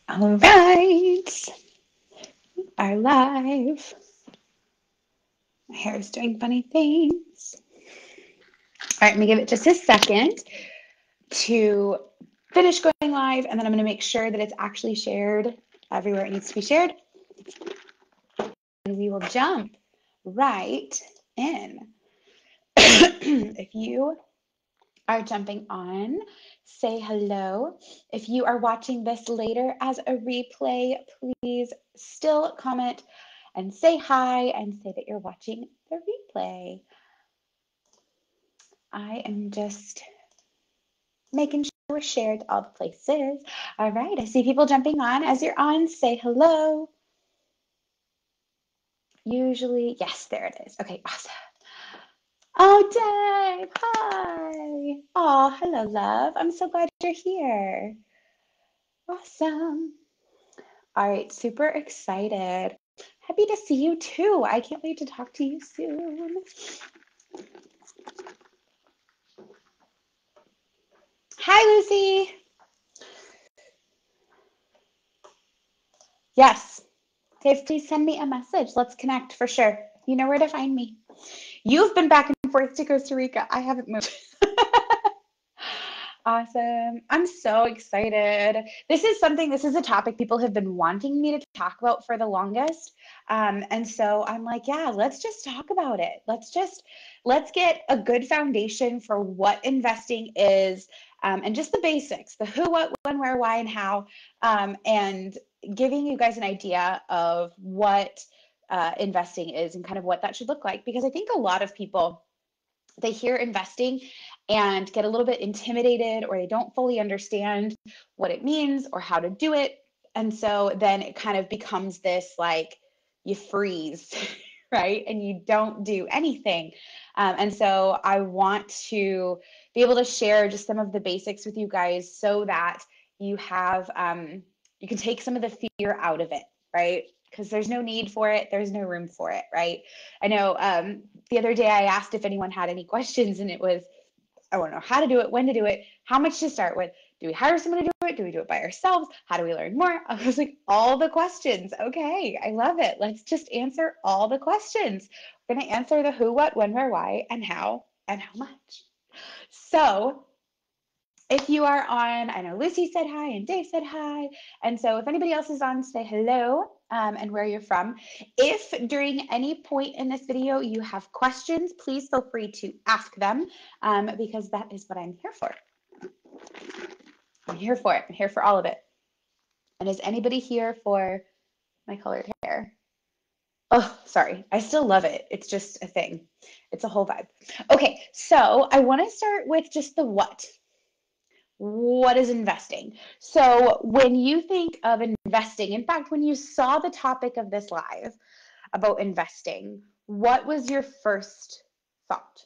All right, are live. My hair is doing funny things. All right, let me give it just a second to finish going live, and then I'm going to make sure that it's actually shared everywhere it needs to be shared. And we will jump right in. If you are jumping on, say hello. If you are watching this later as a replay, please still comment and say hi and say that you're watching the replay. I am just making sure we're shared to all the places. All right, I see people jumping on. As you're on, say hello. Usually, yes, there it is. Okay, awesome. Oh, Dave, hi. Oh, hello, love. I'm so glad you're here. Awesome. All right, super excited. Happy to see you too. I can't wait to talk to you soon. Hi, Lucy. Yes. Dave, please send me a message. Let's connect for sure. You know where to find me. You've been back and forth to Costa Rica. I haven't moved. Awesome. I'm so excited. This is a topic people have been wanting me to talk about for the longest. And so I'm like, yeah, let's just talk about it. Let's get a good foundation for what investing is, and just the basics, the who, what, when, where, why, and how, and giving you guys an idea of what investing is and kind of what that should look like. Because I think a lot of people, they hear investing and get a little bit intimidated, or they don't fully understand what it means or how to do it. And so then it kind of becomes this like you freeze, right? And you don't do anything. And so I want to be able to share just some of the basics with you guys so that you have, you can take some of the fear out of it, right? Because there's no need for it, there's no room for it, right? I know the other day I asked if anyone had any questions, and it was, I want to know how to do it, when to do it, how much to start with. Do we hire someone to do it? Do we do it by ourselves? How do we learn more? I was like, all the questions. Okay, I love it. Let's just answer all the questions. We're going to answer the who, what, when, where, why, and how much. So if you are on, I know Lucy said hi and Dave said hi. And so if anybody else is on, say hello, and where you're from. If during any point in this video you have questions, please feel free to ask them, because that is what I'm here for. I'm here for it. I'm here for all of it. And is anybody here for my colored hair? Oh, sorry. I still love it. It's just a thing. It's a whole vibe. Okay, so I want to start with just the what. What is investing? So when you think of investing, in fact, when you saw the topic of this live about investing, what was your first thought?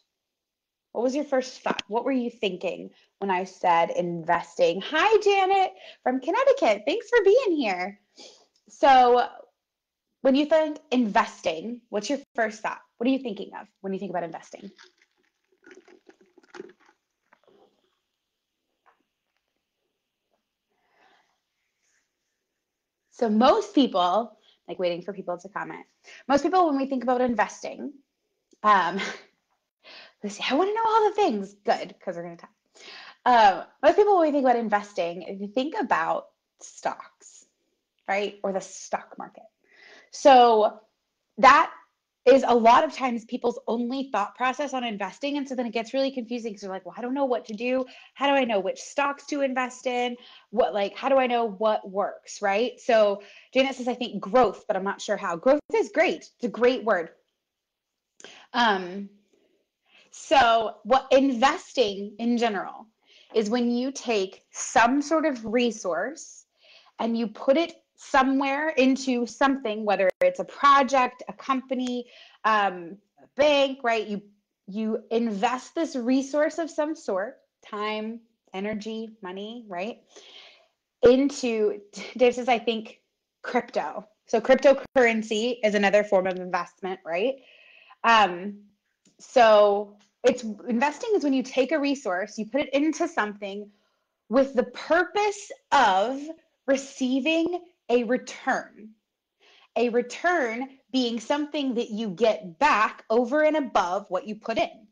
What was your first thought? What were you thinking when I said investing? Hi, Janet from Connecticut. Thanks for being here. So when you think investing, what's your first thought? What are you thinking of when you think about investing? So most people, like waiting for people to comment, most people, when we think about investing, um, let's see, I want to know all the things. Good, because we're going to talk. Most people, when we think about investing, if you think about stocks, right? Or the stock market. So that is a lot of times people's only thought process on investing. And so then it gets really confusing because they're like, well, I don't know what to do. How do I know which stocks to invest in? How do I know what works, right? So Janet says, I think growth, but I'm not sure how. Growth is great. It's a great word. Um, so what investing in general is when you take some sort of resource and you put it somewhere into something, whether it's a project, a company, a bank, right? You invest this resource of some sort, time, energy, money, right? Into, Dave says, I think crypto. So cryptocurrency is another form of investment, right? Um, so it's investing is when you take a resource, you put it into something with the purpose of receiving a return. A return being something that you get back over and above what you put in,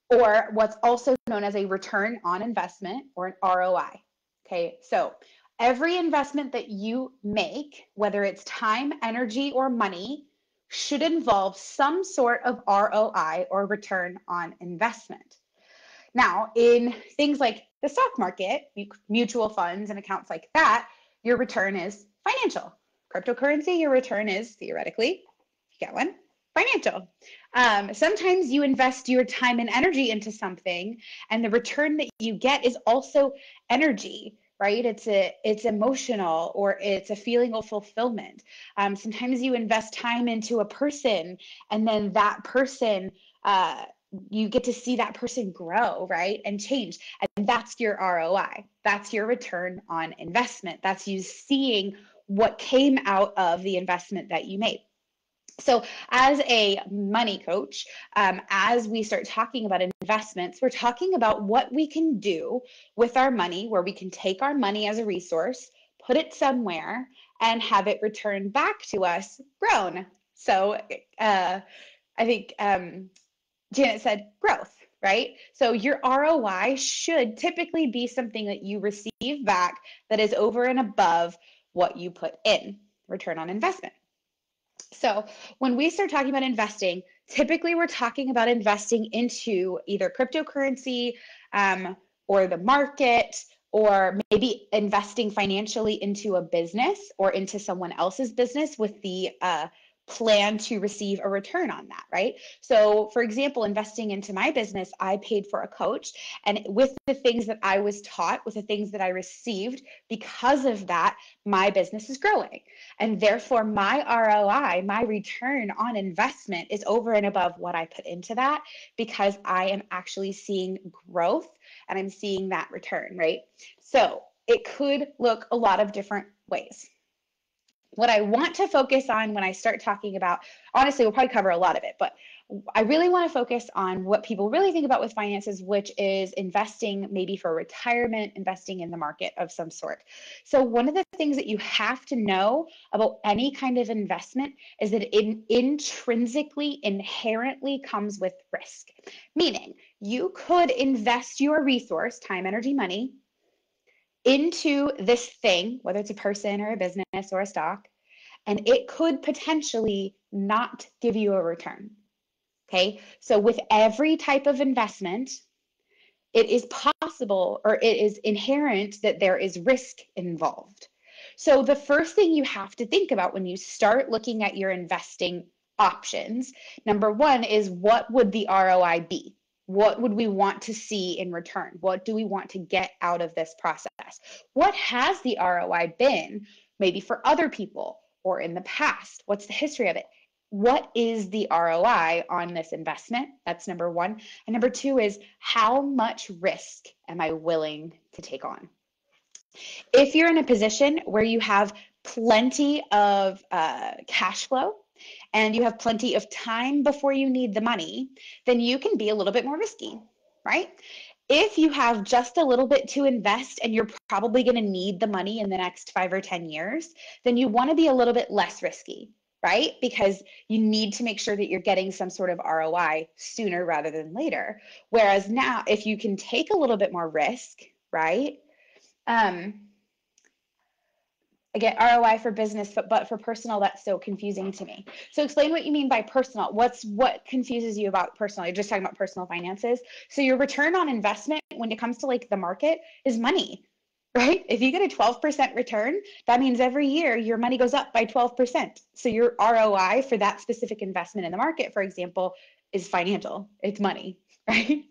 or what's also known as a return on investment, or an ROI. Okay, so every investment that you make, whether it's time, energy, or money, should involve some sort of ROI, or return on investment. Now, in things like the stock market, mutual funds, and accounts like that, your return is financial. Cryptocurrency, your return is theoretically, if you get one, financial. Sometimes you invest your time and energy into something, and the return that you get is also energy, right? It's emotional, or it's a feeling of fulfillment. Sometimes you invest time into a person, and then that person, you get to see that person grow, right, and change. And that's your ROI. That's your return on investment. That's you seeing what came out of the investment that you made. So, as a money coach, as we start talking about investments, we're talking about what we can do with our money, where we can take our money as a resource, put it somewhere, and have it returned back to us grown. So, I think Janet said growth, right? So your ROI should typically be something that you receive back that is over and above what you put in, return on investment. So when we start talking about investing, typically we're talking about investing into either cryptocurrency, or the market, or maybe investing financially into a business or into someone else's business with the plan to receive a return on that, right? So, for example, investing into my business, I paid for a coach, and with the things that I was taught, with the things that I received, because of that, my business is growing. And therefore, my ROI, my return on investment, is over and above what I put into that, because I am actually seeing growth and I'm seeing that return, right? So it could look a lot of different ways. What I want to focus on when I start talking about, honestly, we'll probably cover a lot of it, but I really want to focus on what people really think about with finances, which is investing maybe for retirement, investing in the market of some sort. So one of the things that you have to know about any kind of investment is that it intrinsically, inherently comes with risk. Meaning, you could invest your resource, time, energy, money, into this thing, whether it's a person or a business or a stock, and it could potentially not give you a return. Okay, so with every type of investment, it is possible, or it is inherent, that there is risk involved. So the first thing you have to think about when you start looking at your investing options, number one, is what would the ROI be? What would we want to see in return? What do we want to get out of this process? What has the ROI been, maybe for other people or in the past? What's the history of it? What is the ROI on this investment? That's number one. And number two is, how much risk am I willing to take on? If you're in a position where you have plenty of cash flow and you have plenty of time before you need the money, then you can be a little bit more risky, right? If you have just a little bit to invest and you're probably going to need the money in the next 5 or 10 years, then you want to be a little bit less risky, right? Because you need to make sure that you're getting some sort of ROI sooner rather than later. Whereas now, if you can take a little bit more risk, right? Again, ROI for business, but for personal, that's so confusing to me. So explain what you mean by personal. What confuses you about personal? You're just talking about personal finances. So your return on investment when it comes to like the market is money, right? If you get a 12% return, that means every year your money goes up by 12%. So your ROI for that specific investment in the market, for example, is financial. It's money, right?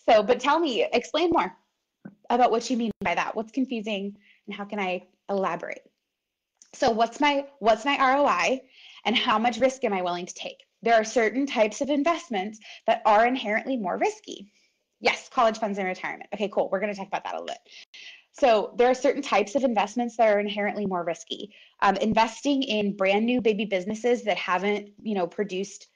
So, but tell me, explain more about what you mean by that. What's confusing and how can I elaborate? So what's my ROI and how much risk am I willing to take? There are certain types of investments that are inherently more risky. Yes, college funds and retirement. Okay, cool. We're going to talk about that a little bit. So there are certain types of investments that are inherently more risky. Investing in brand new baby businesses that haven't, produced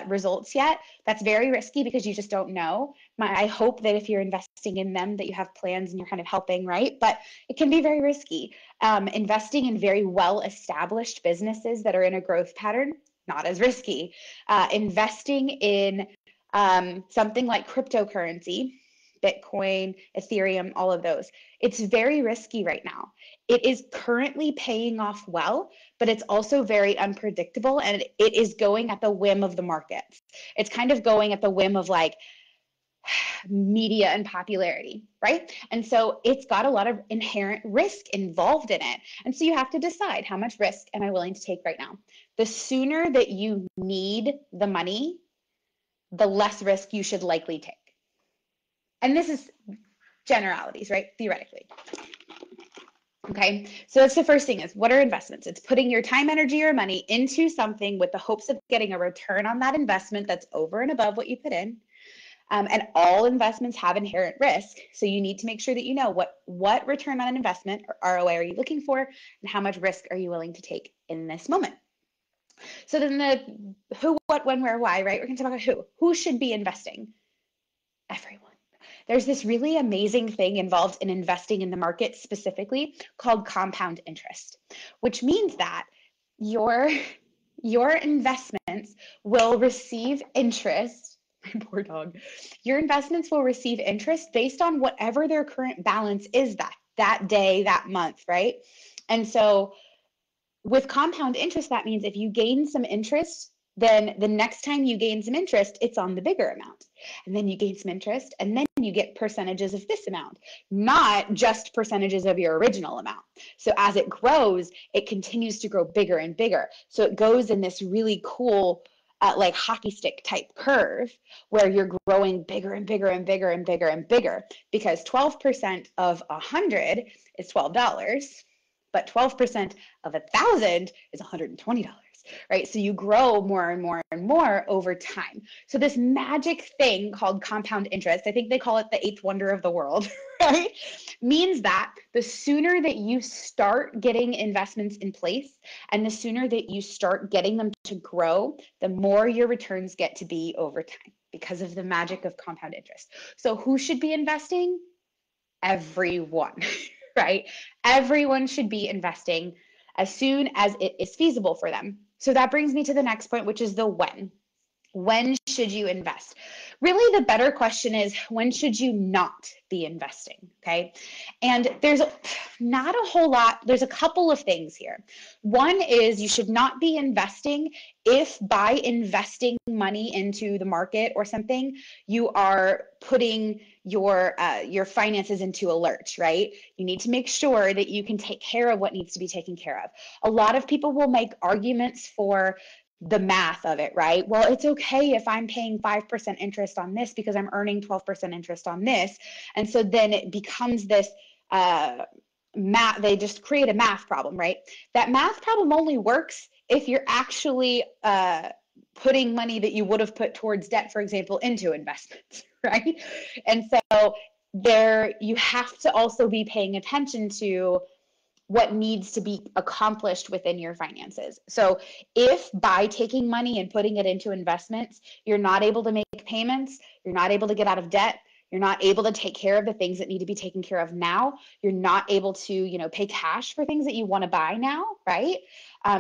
results yet, that's very risky because you just don't know. I hope that if you're investing in them that you have plans and you're kind of helping, right? But it can be very risky. Investing in very well established businesses that are in a growth pattern, not as risky. Investing in something like cryptocurrency, Bitcoin, Ethereum, all of those, it's very risky right now. It is currently paying off well, but it's also very unpredictable and it is going at the whim of the markets. It's kind of going at the whim of like media and popularity, right? And so it's got a lot of inherent risk involved in it. And so you have to decide, how much risk am I willing to take right now? The sooner that you need the money, the less risk you should likely take. And this is generalities, right? Theoretically. Okay, so that's the first thing, is what are investments? It's putting your time, energy, or money into something with the hopes of getting a return on that investment that's over and above what you put in. And all investments have inherent risk. So you need to make sure that you know what return on an investment, or ROI, are you looking for, and how much risk are you willing to take in this moment. So then the who, what, when, where, why, right? We're going to talk about who. Who should be investing? Everyone. There's this really amazing thing involved in investing in the market specifically called compound interest, which means that your investments will receive interest. My poor dog. Your investments will receive interest based on whatever their current balance is that day, that month, right? And so with compound interest, that means if you gain some interest, then the next time you gain some interest, it's on the bigger amount. And then you gain some interest, and then you get percentages of this amount, not just percentages of your original amount. So as it grows, it continues to grow bigger and bigger. So it goes in this really cool, like hockey stick type curve where you're growing bigger and bigger and bigger and bigger and bigger, because 12% of 100 is $12. But 12% of 1,000 is $120, right? So you grow more and more and more over time. So this magic thing called compound interest, I think they call it the eighth wonder of the world, right? Means that the sooner that you start getting investments in place and the sooner that you start getting them to grow, the more your returns get to be over time because of the magic of compound interest. So who should be investing? Everyone. Right? Everyone should be investing as soon as it is feasible for them. So that brings me to the next point, which is the when. When should you invest? Really, the better question is, when should you not be investing? Okay. And there's not a whole lot, there's a couple of things here. One is you should not be investing if by investing money into the market or something, you are putting your finances into a lurch, right? You need to make sure that you can take care of what needs to be taken care of. A lot of people will make arguments for the math of it, right? Well, it's okay if I'm paying 5% interest on this because I'm earning 12% interest on this. And so then it becomes this math, they just create a math problem, right? That math problem only works if you're actually putting money that you would have put towards debt, for example, into investments, right? And so there, you have to also be paying attention to what needs to be accomplished within your finances. So if by taking money and putting it into investments, you're not able to make payments, you're not able to get out of debt, you're not able to take care of the things that need to be taken care of now, you're not able to, pay cash for things that you want to buy now, right?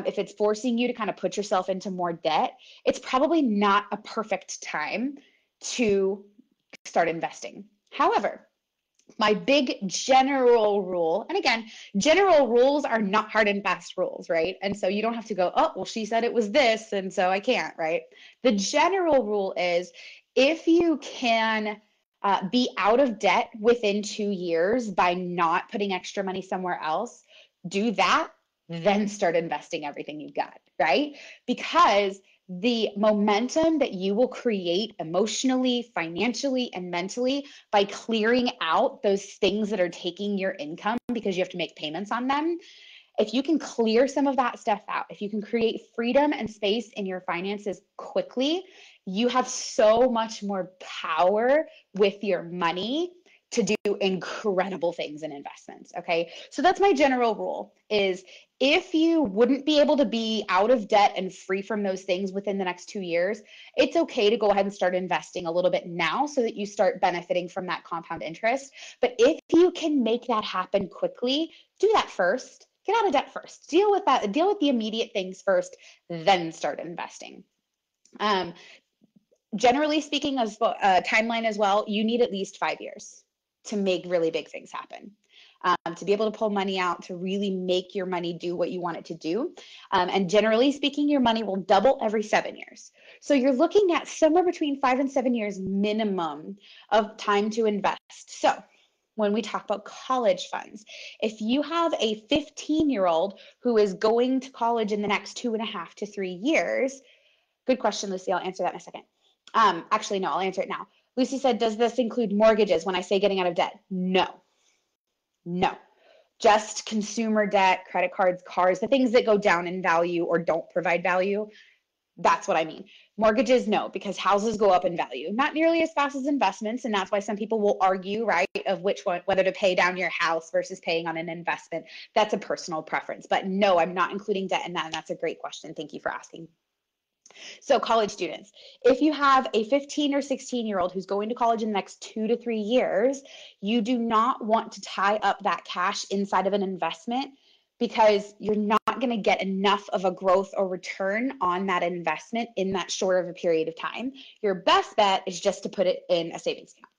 If it's forcing you to kind of put yourself into more debt, it's probably not a perfect time to start investing. However, my big general rule, and again, general rules are not hard and fast rules, right? And so you don't have to go, oh, well, she said it was this, and so I can't, right? The general rule is, if you can be out of debt within 2 years by not putting extra money somewhere else, do that, then start investing everything you've got, right? Because the momentum that you will create emotionally, financially, and mentally by clearing out those things that are taking your income because you have to make payments on them, if you can clear some of that stuff out, if you can create freedom and space in your finances quickly, you have so much more power with your money to do incredible things in investments. Okay. So that's my general rule is if you wouldn't be able to be out of debt and free from those things within the next 2 years, it's okay to go ahead and start investing a little bit now so that you start benefiting from that compound interest. But if you can make that happen quickly, do that first. Get out of debt first. Deal with that. Deal with the immediate things first, then start investing. Um, Generally speaking, as timeline as well, you need at least 5 years to make really big things happen. To be able to pull money out, to really make your money do what you want it to do. And generally speaking, your money will double every 7 years. So you're looking at somewhere between 5 and 7 years minimum of time to invest. So when we talk about college funds, if you have a 15-year-old who is going to college in the next 2.5 to 3 years, good question, Lucy. I'll answer that in a second. Actually, no, I'll answer it now. Lucy said, does this include mortgages when I say getting out of debt? No, no. Just consumer debt, credit cards, cars, the things that go down in value or don't provide value. That's what I mean. Mortgages, no, because houses go up in value, not nearly as fast as investments. And that's why some people will argue, right, of which one, whether to pay down your house versus paying on an investment. That's a personal preference. But no, I'm not including debt in that. And that's a great question. Thank you for asking. So college students, if you have a 15 or 16-year-old who's going to college in the next 2 to 3 years, you do not want to tie up that cash inside of an investment because you're not going to get enough of a growth or return on that investment in that short of a period of time. Your best bet is just to put it in a savings account.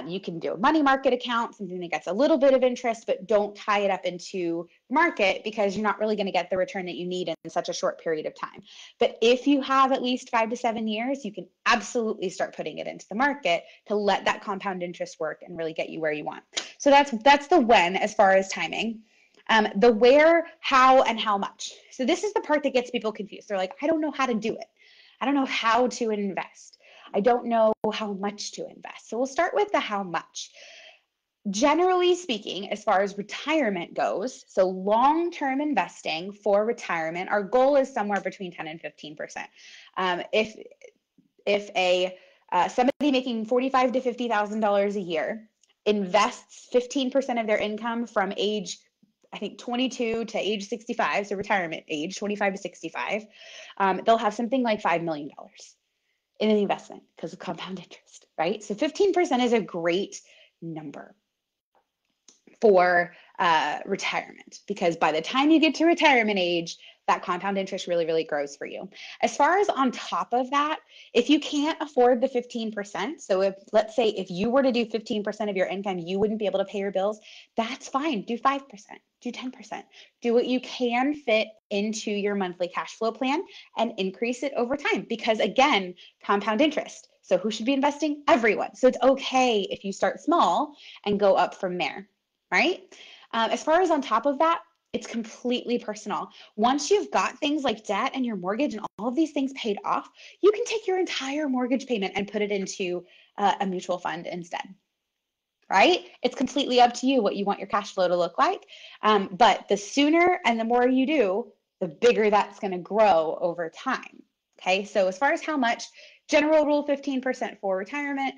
You can do a money market account, something that gets a little bit of interest, but don't tie it up into market because you're not really going to get the return that you need in such a short period of time. But if you have at least 5 to 7 years, you can absolutely start putting it into the market to let that compound interest work and really get you where you want. So that's the when as far as timing. The where, how, and how much. So this is the part that gets people confused. They're like, I don't know how to do it. I don't know how to invest. I don't know how much to invest. So we'll start with the how much. Generally speaking, as far as retirement goes, so long-term investing for retirement, our goal is somewhere between 10 and 15%. If somebody making $45,000 to $50,000 a year invests 15% of their income from age, I think 22 to age 65, so retirement age 25 to 65, they'll have something like $5 million in an investment because of compound interest, right? So 15% is a great number for retirement because by the time you get to retirement age, that compound interest really, really grows for you. As far as on top of that, if you can't afford the 15%, so if let's say if you were to do 15% of your income, you wouldn't be able to pay your bills, that's fine. Do 5%, do 10%. Do what you can fit into your monthly cash flow plan and increase it over time because again, compound interest. So who should be investing? Everyone. So it's okay if you start small and go up from there, right? As far as on top of that, it's completely personal. Once you've got things like debt and your mortgage and all of these things paid off, you can take your entire mortgage payment and put it into a mutual fund instead, right? It's completely up to you what you want your cash flow to look like. But the sooner and the more you do, the bigger that's going to grow over time. Okay, so as far as how much, general rule 15% for retirement.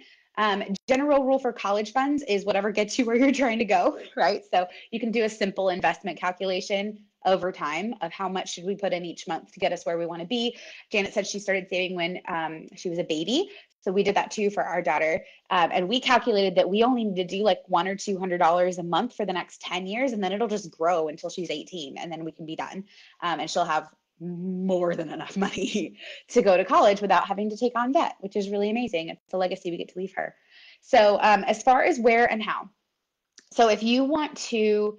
General rule for college funds is whatever gets you where you're trying to go, right? So you can do a simple investment calculation over time of how much should we put in each month to get us where we want to be. Janet said she started saving when she was a baby. So we did that too for our daughter. And we calculated that we only need to do like $100 or $200 a month for the next 10 years. And then it'll just grow until she's 18 and then we can be done. And she'll have more than enough money to go to college without having to take on debt, which is really amazing. It's a legacy we get to leave her. So as far as where and how, so if you want to,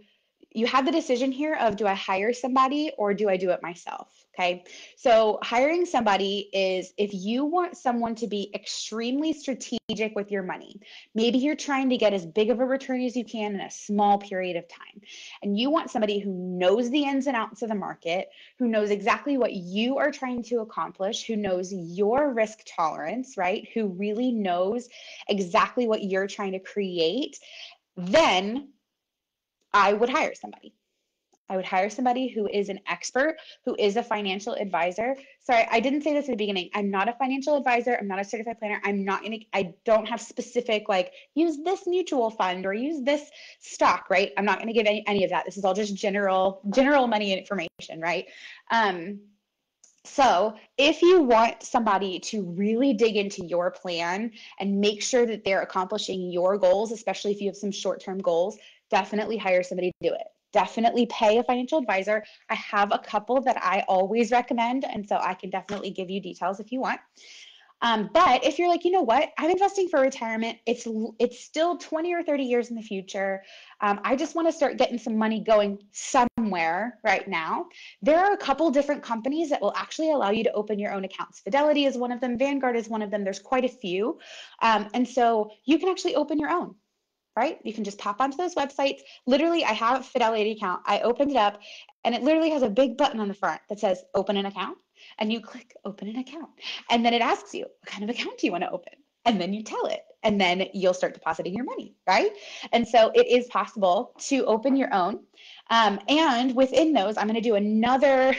you have the decision here of do I hire somebody or do I do it myself? Okay. So hiring somebody is if you want someone to be extremely strategic with your money, maybe you're trying to get as big of a return as you can in a small period of time. And you want somebody who knows the ins and outs of the market, who knows exactly what you are trying to accomplish, who knows your risk tolerance, right? Who really knows exactly what you're trying to create, then I would hire somebody. I would hire somebody who is an expert, who is a financial advisor. Sorry, I didn't say this at the beginning. I'm not a financial advisor. I'm not a certified planner. I don't have specific, like, use this mutual fund or use this stock, right? I'm not going to give any of that. This is all just general money information, right? So if you want somebody to really dig into your plan and make sure that they're accomplishing your goals, especially if you have some short-term goals, definitely hire somebody to do it. Definitely pay a financial advisor. I have a couple that I always recommend, and so I can definitely give you details if you want. But if you're like, you know what, I'm investing for retirement. It's still 20 or 30 years in the future. I just want to start getting some money going somewhere right now. There are a couple different companies that will actually allow you to open your own accounts. Fidelity is one of them. Vanguard is one of them. There's quite a few. And so you can actually open your own. Right? You can just pop onto those websites. Literally, I have a Fidelity account. I opened it up and it literally has a big button on the front that says open an account. And you click open an account. And then it asks you, what kind of account do you want to open? And then you tell it. And then you'll start depositing your money, right? And so it is possible to open your own. And within those, I'm going to do another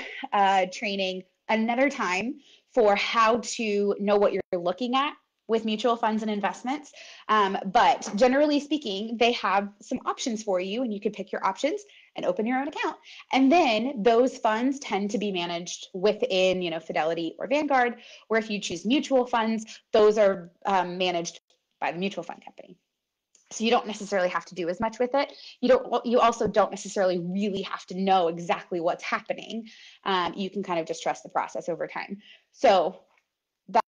training another time for how to know what you're looking at with mutual funds and investments. But generally speaking, they have some options for you and you can pick your options and open your own account. And then those funds tend to be managed within, Fidelity or Vanguard, where if you choose mutual funds, those are managed by the mutual fund company. So you don't necessarily have to do as much with it. You also don't necessarily really have to know exactly what's happening. You can kind of just trust the process over time. So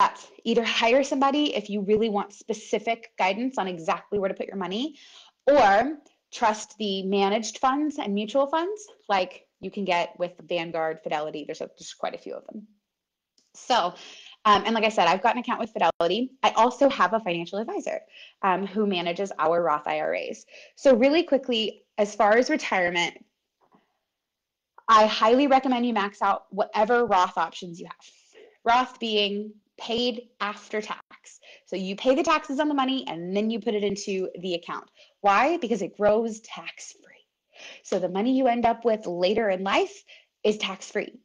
that's either hire somebody if you really want specific guidance on exactly where to put your money, or trust the managed funds and mutual funds like you can get with Vanguard, Fidelity. There's quite a few of them. So, and like I said, I've got an account with Fidelity. I also have a financial advisor who manages our Roth IRAs. So really quickly, as far as retirement, I highly recommend you max out whatever Roth options you have. Roth being paid after tax. So you pay the taxes on the money and then you put it into the account. Why? Because it grows tax free. So the money you end up with later in life is tax free.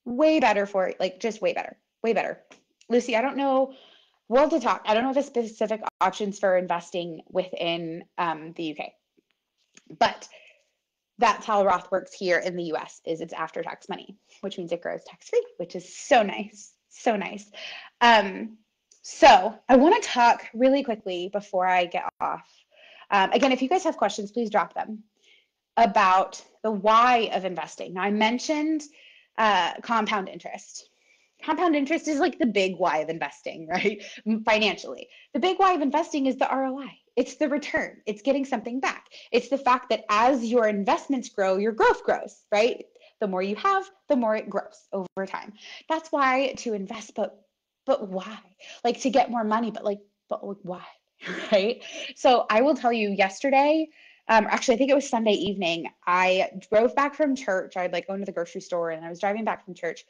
Way better for it, like just way better, way better. Lucy, I don't know. We'll have to talk. I don't know the specific options for investing within the UK, but that's how Roth works here in the US is it's after tax money, which means it grows tax free, which is so nice. So nice. So I want to talk really quickly before I get off. Again, if you guys have questions, please drop them about the why of investing. Now I mentioned compound interest. Compound interest is like the big why of investing, right? Financially. The big why of investing is the ROI. It's the return. It's getting something back. It's the fact that as your investments grow, your growth grows, right? The more you have, the more it grows over time. That's why to invest, but why? Like to get more money, but why? Right? So I will tell you yesterday, actually, I think it was Sunday evening. I drove back from church. I'd like gone to the grocery store and I was driving back from church.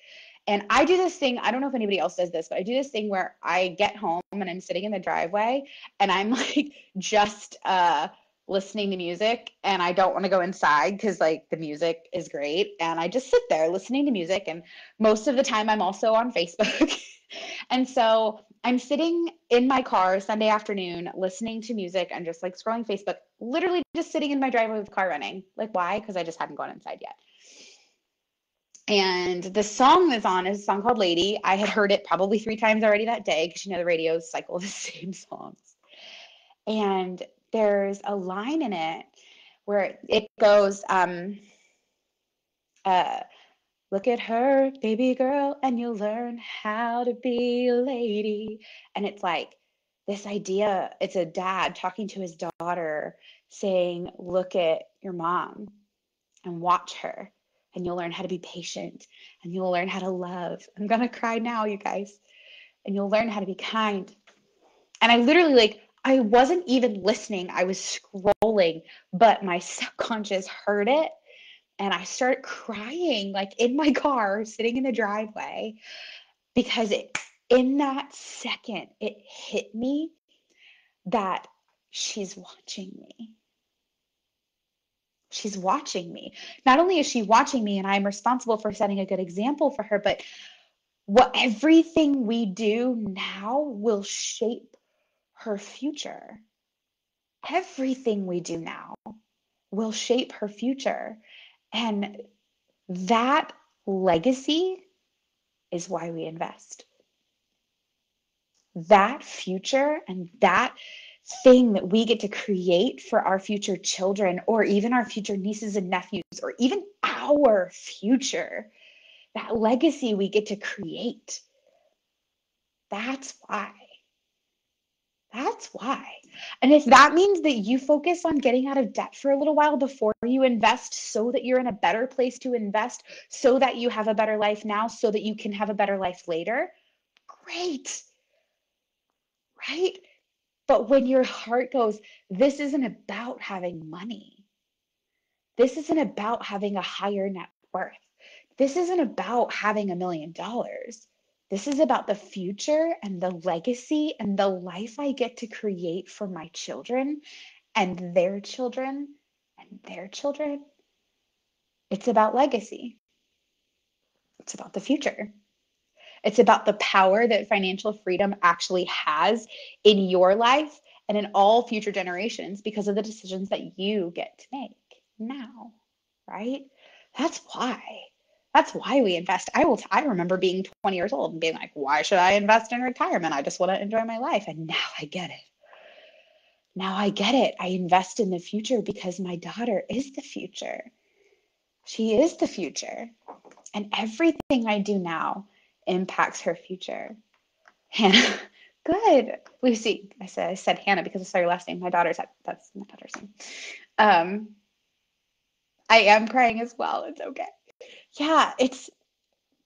And I do this thing, I don't know if anybody else does this, but I do this thing where I get home and I'm sitting in the driveway and I'm like just listening to music and I don't want to go inside because like the music is great. And I just sit there listening to music. And most of the time I'm also on Facebook. And so I'm sitting in my car Sunday afternoon listening to music and just like scrolling Facebook, literally just sitting in my driveway with the car running. Like, why? Because I just hadn't gone inside yet. And the song that's on is a song called Lady. I had heard it probably 3 times already that day because the radios cycle the same songs. And there's a line in it where it goes, look at her, baby girl, and you'll learn how to be a lady. And it's like this idea, it's a dad talking to his daughter saying, look at your mom and watch her. And you'll learn how to be patient and you'll learn how to love. I'm going to cry now, you guys. And you'll learn how to be kind. And I literally, I wasn't even listening. I was scrolling, but my subconscious heard it. And I started crying, in my car, sitting in the driveway, because in that second, it hit me that she's watching me. She's watching me. Not only is she watching me and I'm responsible for setting a good example for her, but what everything we do now will shape her future. Everything we do now will shape her future. And that legacy is why we invest. That future and that thing that we get to create for our future children, or even our future nieces and nephews, or even our future, that legacy we get to create. That's why. That's why. And if that means that you focus on getting out of debt for a little while before you invest so that you're in a better place to invest, so that you have a better life now, so that you can have a better life later, great, right? But when your heart goes, this isn't about having money. This isn't about having a higher net worth. This isn't about having $1 million. This is about the future and the legacy and the life I get to create for my children and their children and their children. It's about legacy. It's about the future. It's about the power that financial freedom actually has in your life and in all future generations because of the decisions that you get to make now, right? That's why. That's why we invest. I remember being 20 years old and being like, why should I invest in retirement? I just want to enjoy my life. And now I get it. Now I get it. I invest in the future because my daughter is the future. She is the future. And everything I do now impacts her future. Hannah, good. Lucy, I said Hannah because I saw your last name. That's my daughter's name. Um, I am crying as well. It's okay. Yeah,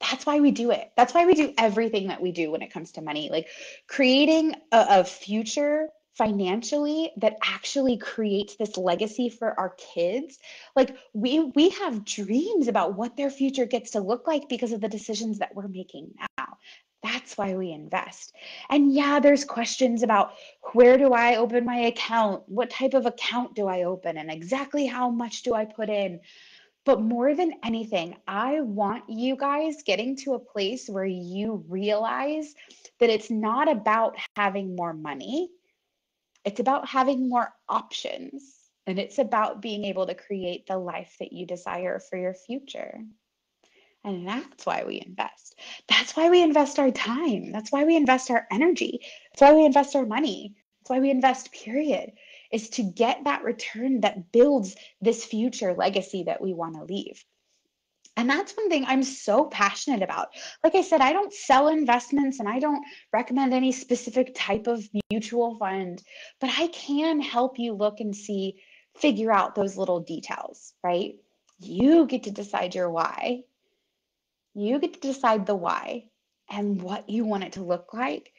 that's why we do it. That's why we do everything that we do when it comes to money. Like creating a future financially that actually creates this legacy for our kids. Like we have dreams about what their future gets to look like because of the decisions that we're making now. That's why we invest. And yeah, there's questions about where do I open my account? What type of account do I open? And exactly how much do I put in? But more than anything, I want you guys getting to a place where you realize that it's not about having more money, it's about having more options. And it's about being able to create the life that you desire for your future. And that's why we invest. That's why we invest our time. That's why we invest our energy. That's why we invest our money. That's why we invest, period, is to get that return that builds this future legacy that we want to leave. And that's one thing I'm so passionate about. Like I said, I don't sell investments and I don't recommend any specific type of mutual fund, but I can help you look and see, figure out those little details, right? You get to decide your why. You get to decide the why and what you want it to look like.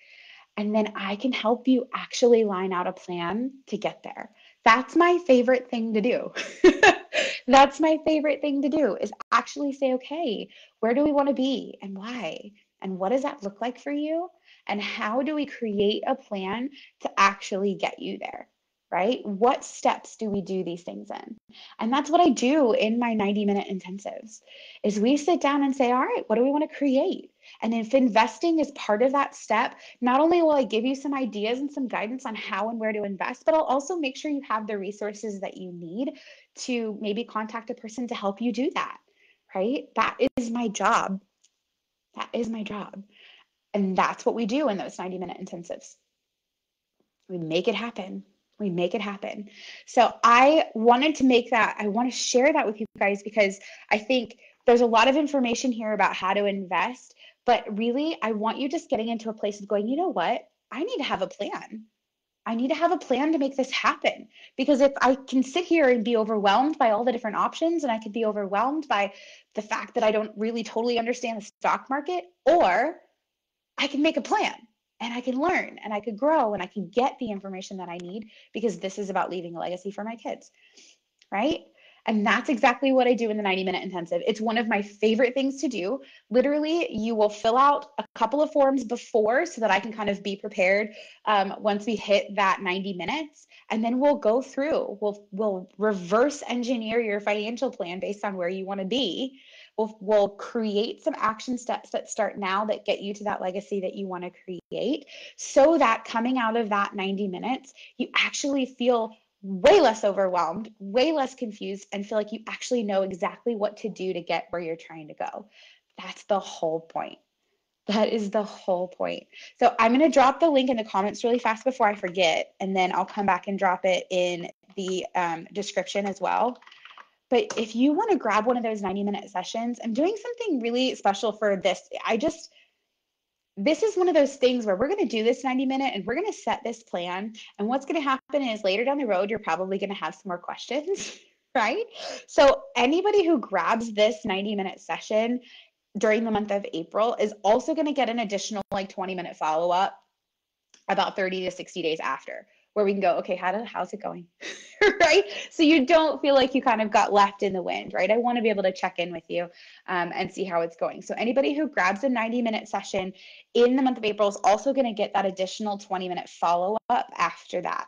And then I can help you actually line out a plan to get there. That's my favorite thing to do. That's my favorite thing to do is actually say, okay, where do we want to be and why? And what does that look like for you? And how do we create a plan to actually get you there? Right? What steps do we do these things in? And that's what I do in my 90-minute intensives is we sit down and say, all right, what do we want to create? And if investing is part of that step, not only will I give you some ideas and some guidance on how and where to invest, but I'll also make sure you have the resources that you need to maybe contact a person to help you do that, right? That is my job. That is my job. And that's what we do in those 90-minute intensives. We make it happen. We make it happen. So I wanted to make that, I want to share that with you guys because I think there's a lot of information here about how to invest, but really I want you just getting into a place of going, you know what? I need to have a plan. I need to have a plan to make this happen. Because if I can sit here and be overwhelmed by all the different options, and I could be overwhelmed by the fact that I don't really totally understand the stock market, or I can make a plan and I can learn and I could grow and I can get the information that I need because this is about leaving a legacy for my kids, right? And that's exactly what I do in the 90-minute intensive. It's one of my favorite things to do. Literally, you will fill out a couple of forms before so that I can kind of be prepared once we hit that 90 minutes. And then we'll go through, we'll reverse engineer your financial plan based on where you want to be. We'll create some action steps that start now that get you to that legacy that you want to create, so that coming out of that 90 minutes, you actually feel way less overwhelmed, way less confused, and feel like you actually know exactly what to do to get where you're trying to go. That's the whole point. That is the whole point. So I'm going to drop the link in the comments really fast before I forget, and then I'll come back and drop it in the description as well. But if you want to grab one of those 90-minute sessions, I'm doing something really special for this. This is one of those things where we're going to do this 90-minute and we're going to set this plan. And what's going to happen is later down the road, you're probably going to have some more questions, right? So anybody who grabs this 90-minute session during the month of April is also going to get an additional like 20-minute follow-up about 30 to 60 days after, where we can go, okay, how's it going? Right? So you don't feel like you kind of got left in the wind, right? I want to be able to check in with you and see how it's going. So anybody who grabs a 90-minute session in the month of April is also going to get that additional 20-minute follow-up after that,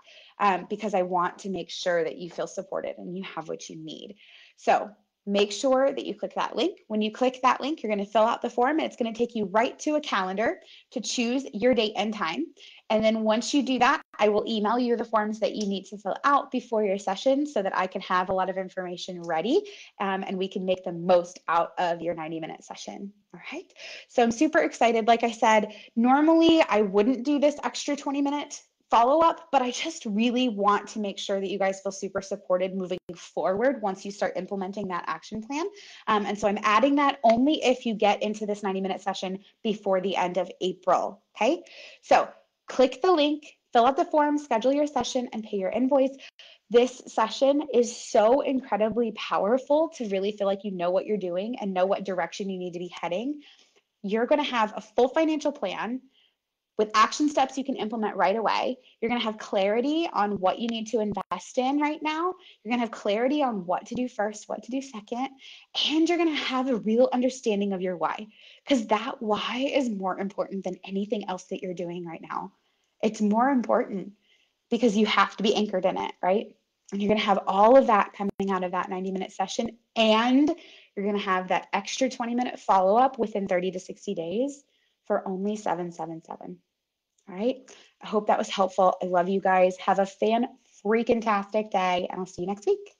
because I want to make sure that you feel supported and you have what you need. So make sure that you click that link. When you click that link, you're going to fill out the form, and it's going to take you right to a calendar to choose your date and time. And then once you do that, I will email you the forms that you need to fill out before your session so that I can have a lot of information ready, and we can make the most out of your 90-minute session. All right. So I'm super excited. Like I said, normally I wouldn't do this extra 20-minute follow-up, but I just really want to make sure that you guys feel super supported moving forward once you start implementing that action plan. And so I'm adding that only if you get into this 90-minute session before the end of April. Okay. So click the link, fill out the form, schedule your session, and pay your invoice. This session is so incredibly powerful to really feel like you know what you're doing and know what direction you need to be heading. You're going to have a full financial plan with action steps you can implement right away. You're going to have clarity on what you need to invest in right now. You're going to have clarity on what to do first, what to do second, and you're going to have a real understanding of your why, because that why is more important than anything else that you're doing right now. It's more important because you have to be anchored in it, right? And you're going to have all of that coming out of that 90-minute session, and you're going to have that extra 20-minute follow-up within 30 to 60 days for only $777. All right. I hope that was helpful. I love you guys. Have a fan freaking tastic day, and I'll see you next week.